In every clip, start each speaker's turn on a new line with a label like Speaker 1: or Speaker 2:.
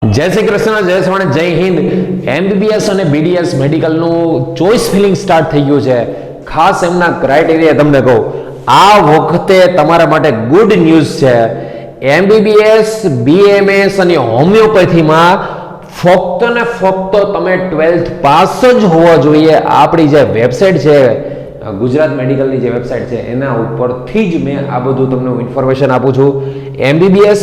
Speaker 1: જય શ્રી કૃષ્ણ, જય સ્વામી, જય હિન્દ. એમબીબીએસ અને બીડીએસ મેડિકલનું ચોઇસ ફિલિંગ સ્ટાર્ટ થઈ ગયું છે. ખાસ એમના ક્રાઇટેરિયા તમને કહું, આ વખતે તમારા માટે ગુડ ન્યૂઝ છે. એમબીબીએસ, બીએમએસ અને હોમિયોપેથીમાં ફક્ત ને ફક્ત તમે 12th પાસ જ હોવા જોઈએ. આપણી જે વેબસાઇટ છે, ગુજરાત મેડિકલની જે વેબસાઇટ છે, એના ઉપરથી જ મેં આ બધું તમને ઇન્ફોર્મેશન આપું છું. એમબીબીએસ,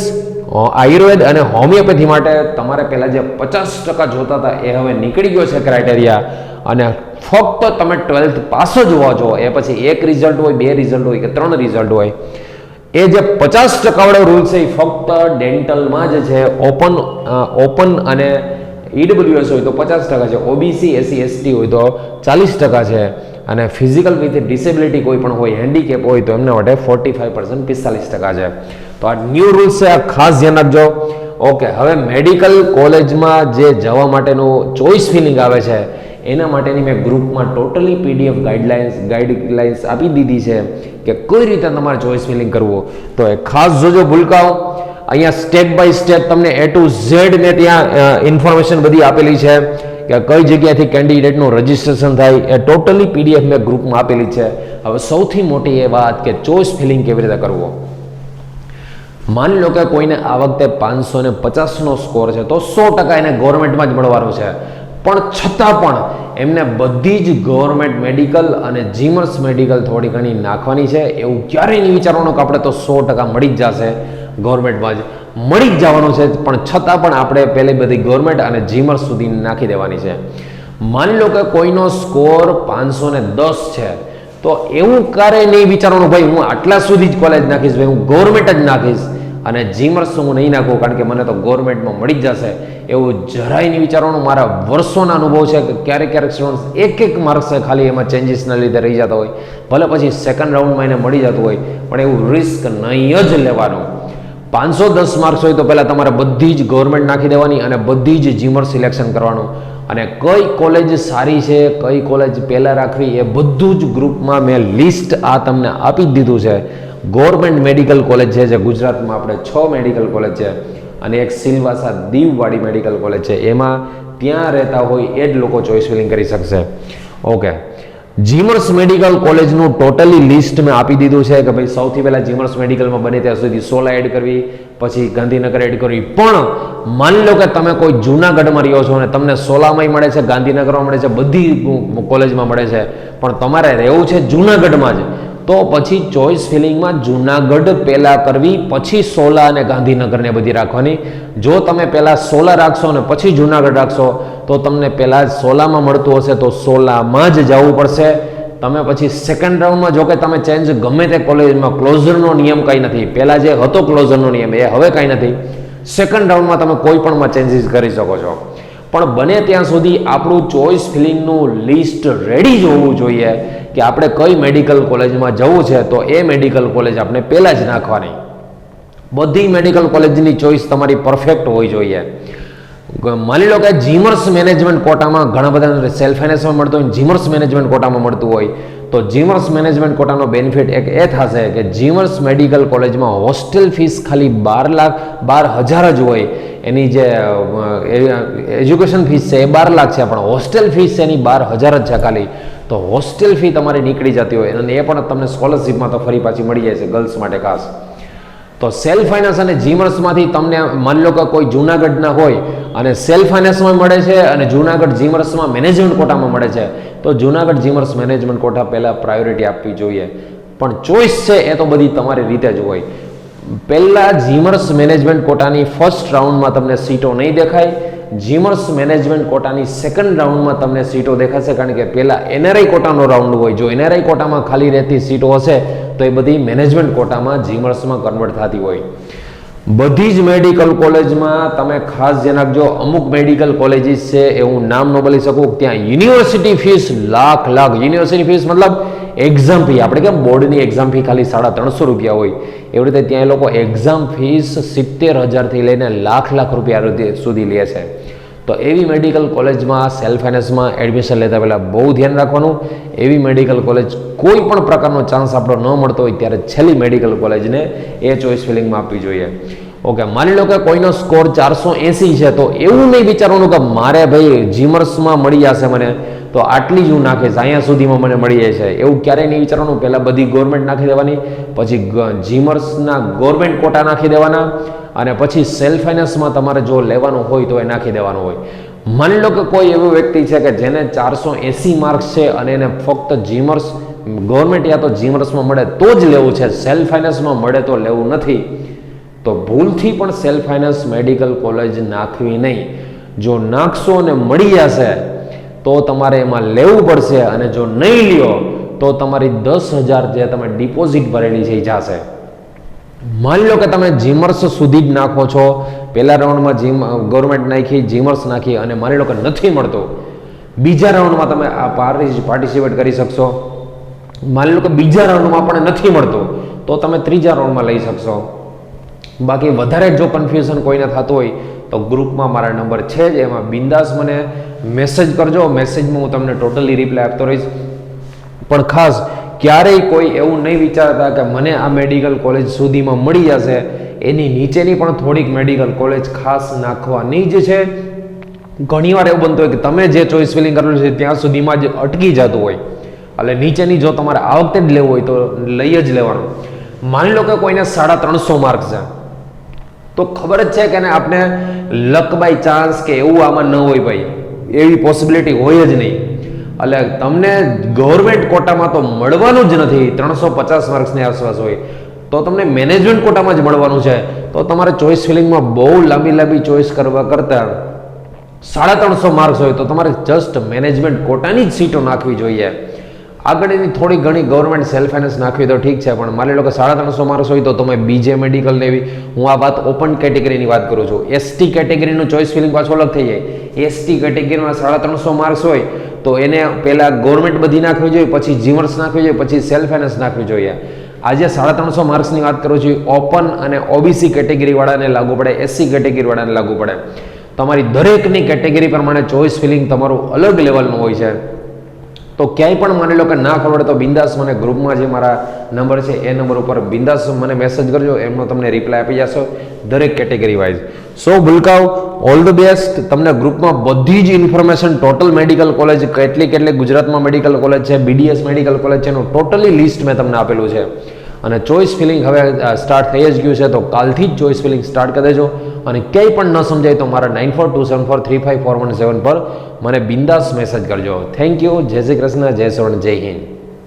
Speaker 1: આયુર્વેદ અને હોમિયોપેથી માટે તમારે પહેલાં જે 50% જોતા હતા એ હવે નીકળી ગયો છે ક્રાઇટેરિયા, અને ફક્ત તમે 12th પાસ જ હોવા જો. એ પછી એક રિઝલ્ટ હોય, બે રિઝલ્ટ હોય કે 3 રિઝલ્ટ હોય, એ જે 50% વાળો રૂલ છે એ ફક્ત ડેન્ટલમાં જ છે. ઓપન અને ઈડબ્લ્યુએસ હોય તો 50% છે, ઓબીસી એસસી એસટી હોય તો 40% છે, અને ફિઝિકલ વિથ ડિસેબિલિટી કોઈ પણ હોય, હેન્ડીકેપ હોય તો એમના માટે 45% 45% છે. તો આ ન્યૂ રૂલ્સ છે, આ ખાસ ધ્યાન રાખજો. ઓકે, હવે મેડિકલ કોલેજમાં જે જવા માટેનું ચોઇસ ફિલિંગ આવે છે એના માટેની મેં ગ્રુપમાં ટોટલી પીડીએફ ગાઈડલાઇન્સ આપી દીધી છે કે કઈ રીતે તમારે ચોઇસ ફિલિંગ કરવું. તો એ ખાસ જોજો, ભૂલકાઓ. અહીંયા સ્ટેપ બાય સ્ટેપ તમને A to Z ને ત્યાં ઇન્ફોર્મેશન બધી આપેલી છે કે કઈ જગ્યાએથી કેન્ડિડેટનું રજિસ્ટ્રેશન થાય, એ ટોટલી પીડીએફ મેં ગ્રુપમાં આપેલી છે. હવે સૌથી મોટી એ વાત કે ચોઇસ ફિલિંગ કેવી રીતે કરવું. માની લો કે કોઈને આ વખતે 550નો સ્કોર છે તો 100% એને ગવર્મેન્ટમાં જ મળવાનું છે, પણ છતાં પણ એમને બધી જ ગવર્મેન્ટ મેડિકલ અને જીમર્સ મેડિકલ થોડી ઘણી નાખવાની છે. એવું ક્યારેય નહીં વિચારવાનું કે આપણે તો 100% મળી જ જશે, ગવર્મેન્ટમાં જ મળી જ જવાનું છે, પણ છતાં પણ આપણે પહેલી બધી ગવર્મેન્ટ અને જીમર્સ સુધી નાખી દેવાની છે. માની લો કે કોઈનો સ્કોર 510 છે તો એવું ક્યારેય નહીં વિચારવાનું ભાઈ હું આટલા સુધી જ કોલેજ નાખીશ, ભાઈ હું ગવર્મેન્ટ જ નાખીશ અને જીમર્સ હું નહીં નાખું કારણ કે મને તો ગવર્મેન્ટમાં મળી જ જશે, એવું જરાય નહીં વિચારવાનું. મારા વર્ષોના અનુભવ છે કે ક્યારેક સ્ટુડન્ટ્સ એક માર્ક્સ ખાલી એમાં ચેન્જીસના લીધે રહી જતા હોય, ભલે પછી સેકન્ડ રાઉન્ડમાં એને મળી જતું હોય, પણ એવું રિસ્ક નહીં જ લેવાનું. 510 માર્ક્સ હોય તો પહેલાં તમારે બધી જ ગવર્મેન્ટ નાખી દેવાની અને બધી જ જીમર સિલેક્શન કરવાનું, અને કઈ કોલેજ સારી છે, કઈ કોલેજ પહેલાં રાખવી, એ બધું જ ગ્રુપમાં મેં લિસ્ટ આ તમને આપી જ દીધું છે. ગવર્મેન્ટ મેડિકલ કોલેજ છે જે ગુજરાતમાં આપણે 6 મેડિકલ કોલેજ છે, અને એક સિલવાસા દીવવાળી મેડિકલ કોલેજ છે, એમાં ત્યાં રહેતા હોય એ જ લોકો ચોઇસ ફિલિંગ કરી શકશે. ઓકે, જીમર્સ મેડિકલ કોલેજનું ટોટલી લિસ્ટ મેં આપી દીધું છે કે ભાઈ સૌથી પહેલાં જીમર્સ મેડિકલમાં બને ત્યાં સુધી 16 એડ કરવી, પછી ગાંધીનગર એડ કરવી. પણ માની લો કે તમે કોઈ જૂનાગઢમાં રહ્યો છો અને તમને 16માંય મળે છે, ગાંધીનગરમાં મળે છે, બધી કોલેજમાં મળે છે, પણ તમારે રહેવું છે જૂનાગઢમાં જ, તો પછી ચોઇસ ફિલિંગમાં જૂનાગઢ પહેલાં કરવી, પછી 16 અને ગાંધીનગરને બધી રાખવાની. જો તમે પહેલાં 16 રાખશો અને પછી જૂનાગઢ રાખશો તો તમને પહેલાં 16માં મળતું હશે તો 16માં જ જવું પડશે. તમે પછી સેકન્ડ રાઉન્ડમાં જો કે તમે ચેન્જ ગમે તે કોલેજમાં, ક્લોઝરનો નિયમ કંઈ નથી, પહેલાં જે હતો ક્લોઝરનો નિયમ એ હવે કંઈ નથી. સેકન્ડ રાઉન્ડમાં તમે કોઈ પણમાં ચેન્જીસ કરી શકો છો, પણ બને ત્યાં સુધી આપણું ચોઇસ ફિલિંગનું લિસ્ટ રેડી જ હોવું જોઈએ કે આપણે કઈ મેડિકલ કોલેજમાં જવું છે તો એ મેડિકલ કોલેજ આપણે પહેલાં જ નાખવાની. બધી મેડિકલ કોલેજની ચોઇસ તમારી પરફેક્ટ હોવી જોઈએ. માની લો કે જીમર્સ મેનેજમેન્ટ કોટામાં ઘણા બધા સેલ્ફ ફાઇનાન્સમાં મળતું હોય, જીમર્સ મેનેજમેન્ટ કોટામાં મળતું હોય, તો જીમર્સ મેનેજમેન્ટ કોટાનો બેનિફિટ એક એ થશે કે જીમર્સ મેડિકલ કોલેજમાં હોસ્ટેલ ફીસ ખાલી 12,000 જ હોય. એની જે એજ્યુકેશન ફીસ છે એ 12 લાખ છે, પણ હોસ્ટેલ ફીસ છે એની 12,000 જ છે ખાલી. તો હોસ્ટેલ ફી તમારી નીકળી જતી હોય અને એ પણ તમને સ્કોલરશીપમાં તો ફરી પાછી મળી જાય છે ગર્લ્સ માટે ખાસ. તો સેલ્ફ ફાઇનાન્સ અને જીમર્સમાંથી તમને માની લો કે કોઈ જૂનાગઢના હોય અને સેલ્ફ ફાઇનાન્સમાં મળે છે અને જૂનાગઢ જીમર્સમાં મેનેજમેન્ટ કોટામાં મળે છે, તો જૂનાગઢ જીમર્સ મેનેજમેન્ટ કોટા પહેલાં પ્રાયોરિટી આપવી જોઈએ. પણ ચોઇસ છે એ તો બધી તમારી રીતે જ હોય. પહેલાં જીમર્સ મેનેજમેન્ટ કોટાની ફર્સ્ટ રાઉન્ડમાં તમને સીટો નહીં દેખાય, જીમર્સ મેનેજમેન્ટ કોટાની સેકન્ડ રાઉન્ડમાં તમને સીટો દેખાશે, કારણ કે પહેલાં એનઆરઆઈ કોટાનો રાઉન્ડ હોય. જો એનઆરઆઈ કોટામાં ખાલી રહેતી સીટો હશે તો એ બધી મેનેજમેન્ટ કોટામાં જીમર્સમાં કન્વર્ટ થતી હોય. બધી જ મેડિકલ કોલેજમાં તમે ખાસ ધ્યાન રાખજો, અમુક મેડિકલ કોલેજીસ છે એ હું નામ ન બોલી શકું, ત્યાં university fees lakh university fees મતલબ એક્ઝામ ફી, આપણે કેમ બોર્ડની એક્ઝામ ફી ખાલી 350 રૂપિયા હોય, એવી રીતે ત્યાં એ લોકો એક્ઝામ ફીસ 70,000થી લઈને લાખ રૂપિયા સુધી લે છે. તો એવી મેડિકલ કોલેજમાં સેલ્ફ ફાઇનાન્સમાં એડમિશન લેતા પહેલાં બહુ ધ્યાન રાખવાનું. એવી મેડિકલ કોલેજ કોઈ પણ પ્રકારનો ચાન્સ આપણો ન મળતો હોય ત્યારે છેલ્લી મેડિકલ કોલેજને એ ચોઇસ ફિલિંગમાં આપવી જોઈએ. ઓકે, માની લો કે કોઈનો સ્કોર 480 છે, તો એવું નહીં વિચારવાનું કે મારે ભાઈ જીમર્સમાં મળી જશે મને, તો આટલી જ હું નાખીશ, અહીંયા સુધીમાં મને મળી જાય છે, એવું ક્યારેય નહીં વિચારવાનું. પહેલાં બધી ગવર્મેન્ટ નાખી દેવાની, પછી જીમર્સના ગવર્મેન્ટ કોટા નાખી દેવાના, અને પછી સેલ્ફ ફાઇનાન્સમાં તમારે જો લેવાનું હોય તો એ નાખી દેવાનું હોય. માની લો કે કોઈ એવો વ્યક્તિ છે કે જેને 480 માર્ક્સ છે અને એને ફક્ત જીમર્સ ગવર્મેન્ટ યા તો જીમર્સમાં મળે તો જ લેવું છે, સેલ્ફ ફાઇનાન્સમાં મળે તો લેવું નથી, તો ભૂલથી પણ સેલ્ફ ફાઇનાન્સ મેડિકલ કોલેજ નાખવી નહીં. જો નાખશો અને મળી જશે તો તમારે એમાં લેવું પડશે, અને જો નહીં લ્યો તો તમારી 10,000 જે તમે ડિપોઝિટ ભરેલી છે એ જશે. માની લો કે તમે જીમર્સ સુધી જ નાખો છો, પહેલા રાઉન્ડમાં ગવર્મેન્ટ નાખી, જીમર્સ નાખી, અને માની લો કે નથી મળતો, બીજા રાઉન્ડમાં તમે આ પાર્ટિસિપેટ કરી શકશો. માની લો કે બીજા રાઉન્ડમાં પણ નથી મળતો તો તમે ત્રીજા રાઉન્ડમાં લઈ શકશો. બાકી વધારે જો કન્ફ્યુઝન કોઈને થતું હોય તો ગ્રુપમાં મારા નંબર છે જ, એમાં બિંદાસ મને મેસેજ કરજો. મેસેજમાં હું તમને ટોટલી રિપ્લાય આપતો રહીશ. પણ ખાસ ક્યારેય કોઈ એવું નહીં વિચારતા કે મને આ મેડિકલ કોલેજ સુધીમાં મળી જશે, એની નીચેની પણ થોડીક મેડિકલ કોલેજ ખાસ નાખવાની જ છે. ઘણીવાર એવું બનતું હોય કે તમે જે ચોઇસ ફિલિંગ કરેલું છે ત્યાં સુધીમાં જ અટકી જતું હોય, એટલે નીચેની જો તમારે આ વખતે જ લેવું હોય તો લઈ જ લેવાનું. માની લો કે કોઈને 350 માર્ક છે, તો ખબર જ છે કે આપણે લક બાય ચાન્સ કે એવું આમાં ન હોય ભાઈ, એવી પોસિબિલિટી હોય જ નહીં. એટલે તમને ગવર્મેન્ટ કોટામાં તો મળવાનું જ નથી. 350 માર્ક્સની આસપાસ હોય તો તમને મેનેજમેન્ટ કોટામાં જ મળવાનું છે. તો તમારે ચોઇસ ફિલિંગમાં બહુ લાંબી ચોઇસ કરવા કરતાં 350 માર્ક્સ હોય તો તમારે જસ્ટ મેનેજમેન્ટ કોટાની જ સીટો નાખવી જોઈએ. આગળ એની થોડી ઘણી ગવર્મેન્ટ સેલ્ફ ફાઇનાન્સ નાખવી તો ઠીક છે, પણ માની લો કે 350 માર્ક્સ હોય તો તમે બીજે મેડિકલ લેવી. હું આ વાત ઓપન કેટેગરીની વાત કરું છું. એસટી કેટેગરીનું ચોઇસ ફિલિંગ પાછું અલગ થઈ જાય. એસટી કેટેગરીમાં 350 માર્ક્સ હોય તો એને પહેલાં ગવર્મેન્ટ બધી નાખવી જોઈએ, પછી જીમર્સ નાખવી જોઈએ, પછી સેલ્ફ ફાઇનાન્સ નાખવી જોઈએ. આજે 350 માર્ક્સની વાત કરું છું, ઓપન અને ઓબીસી કેટેગરીવાળાને લાગુ પડે, એસસી કેટેગરીવાળાને લાગુ પડે. તમારી દરેકની કેટેગરી પ્રમાણે ચોઇસ ફિલિંગ તમારું અલગ લેવલનું હોય છે. તો ક્યાંય પણ માની લો કે ના ખબર તો બિંદાસ મને ગ્રુપમાં જે મારા નંબર છે એ નંબર ઉપર બિંદાસ મને મેસેજ કરજો, એમનો તમને રિપ્લાય આપી જશો દરેક કેટેગરી વાઇઝ. સો ભૂલકાઓ, ઓલ ધ બેસ્ટ. તમને ગ્રુપમાં બધી જ ઇન્ફોર્મેશન ટોટલ મેડિકલ કોલેજ કેટલી ગુજરાતમાં મેડિકલ કોલેજ છે, બીડીએસ મેડિકલ કોલેજ છે એનું ટોટલી લિસ્ટ મેં તમને આપેલું છે. અને ચોઇસ ફિલિંગ હવે સ્ટાર્ટ થઈ જ ગયું છે, તો કાલથી જ ચોઇસ ફિલિંગ સ્ટાર્ટ કરી દેજો. અને ક્યાંય પણ ન સમજાય તો મારા 9427435417 પર મને બિંદાસ મેસેજ કરજો. Thank you. જય શ્રી કૃષ્ણ, જય શ્રવણ, જય હિન્દ.